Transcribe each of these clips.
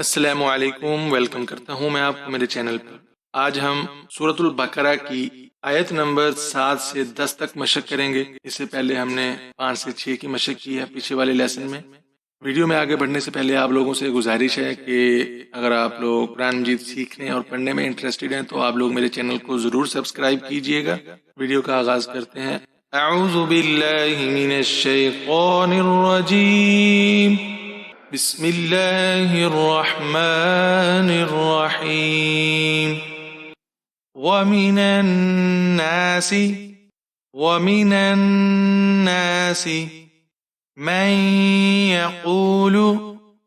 السلام علیکم، ویلکم کرتا ہوں میں آپ کو میرے چینل پر۔ آج ہم سورۃ البقرہ کی آیت نمبر 7 سے 10 تک مشق کریں گے۔ اس سے پہلے ہم نے 5 سے 6 کی مشق کی ہے پیچھے والے لیسن میں۔ ویڈیو میں آگے بڑھنے سے پہلے آپ لوگوں سے گزارش ہے کہ اگر آپ لوگ قرآن مجید سیکھنے اور پڑھنے میں انٹرسٹڈ ہیں تو آپ لوگ میرے چینل کو ضرور سبسکرائب کیجئے گا۔ ویڈیو کا آغاز کرتے ہیں۔ اعوذ باللہ من الشیطان الرجیم، بسم اللہ الرحمن الرحیم۔ وَمِنَ النَّاسِ مَن يَقُولُ،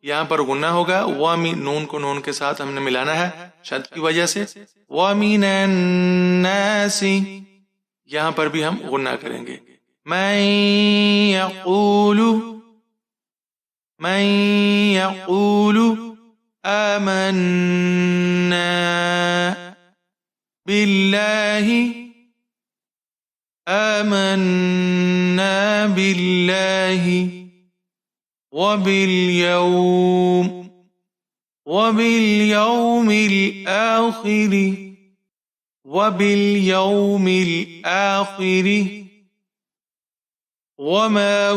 یہاں پر غنہ ہوگا، نون کو نون کے ساتھ ہم نے ملانا ہے شد کی وجہ سے۔ وَمِنَ النَّاسِ، یہاں پر بھی ہم غنہ کریں گے۔ مَن يَقُولُ آمَنَّا بِاللَّهِ وَبِالْيَوْمِ الْآخِرِ وَمَا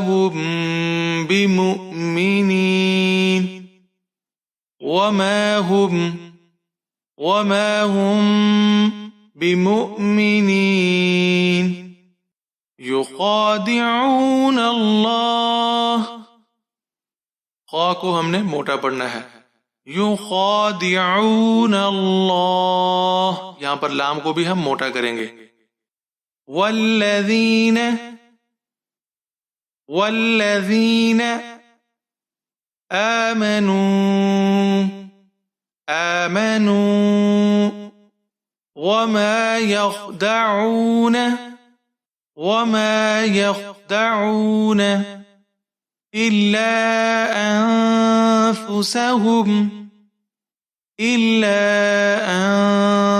هُمْ بِمُؤْمِنِينَ يُخَادِعُونَ اللَّهَ، خا کو ہم نے موٹا پڑھنا ہے۔ يُخَادِعُونَ اللَّهَ، یہاں پر لام کو بھی ہم موٹا کریں گے۔ وَالَّذِينَ آمَنُوا وَمَا يَخْدَعُونَ إِلَّا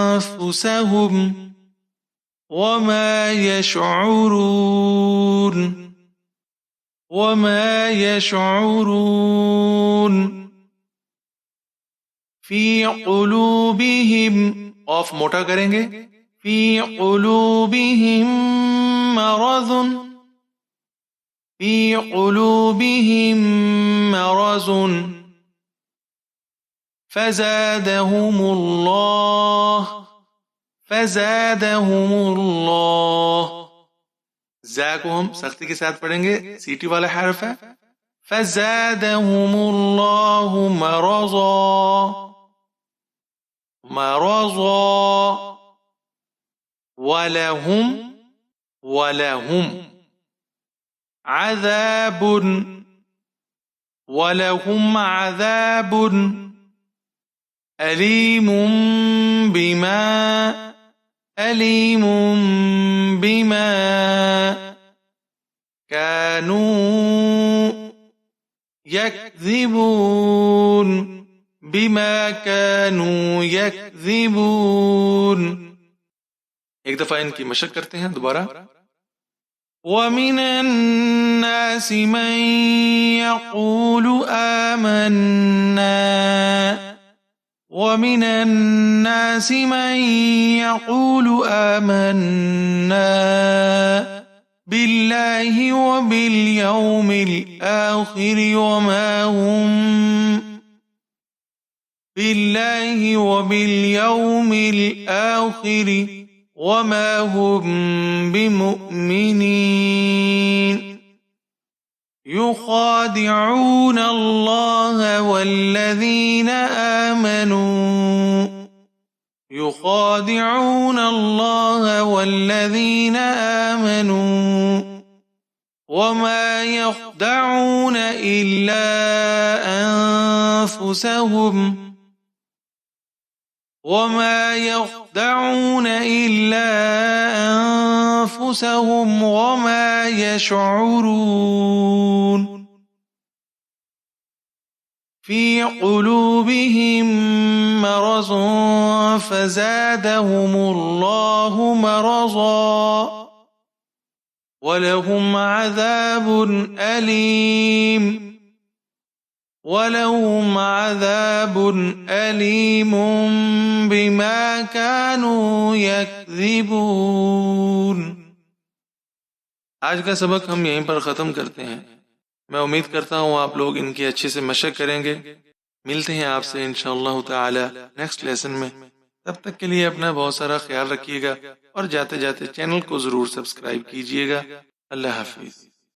أَنفُسَهُمْ وَمَا يَشْعُرُونَ فِي قُلُوبِهِمْ، قاف موٹا کریں گے، فِي قُلُوبِهِمْ مرض فزادهم الله، زا کو ہم سختی کے ساتھ پڑھیں گے، سیٹی والا حرف ہے۔ فزادهم الله مرضا ولهم عذاب أليم بما كانوا يكذبون۔ ایک دفعہ ان کی مشق کرتے ہیں دوبارہ۔ وَمِنَ النَّاسِ مَن يَقُولُ آمَنَّا بِاللَّهِ وَبِالْيَوْمِ الْآخِرِ وَمَا هُمْ بِمُؤْمِنِينَ يُخَادِعُونَ اللَّهَ وَالَّذِينَ آمَنُوا وَمَا يَخْدَعُونَ إِلَّا أَنفُسَهُمْ وَمَا يَشْعُرُونَ فِي قُلُوبِهِمْ مرض فزادهم الله مرضا وَلَهُمْ عَذَابٌ أَلِيمٌ وَلَهُمْ عَذَابٌ أَلِيمٌ بِمَا كَانُوا يَكْذِبُونَ۔ آج کا سبق ہم یہیں پر ختم کرتے ہیں۔ میں امید کرتا ہوں آپ لوگ ان کی اچھے سے مشق کریں گے۔ ملتے ہیں آپ سے انشاءاللہ تعالی نیکسٹ لیسن میں۔ تب تک کے لیے اپنا بہت سارا خیال رکھیے گا اور جاتے جاتے چینل کو ضرور سبسکرائب کیجیے گا۔ اللہ حافظ۔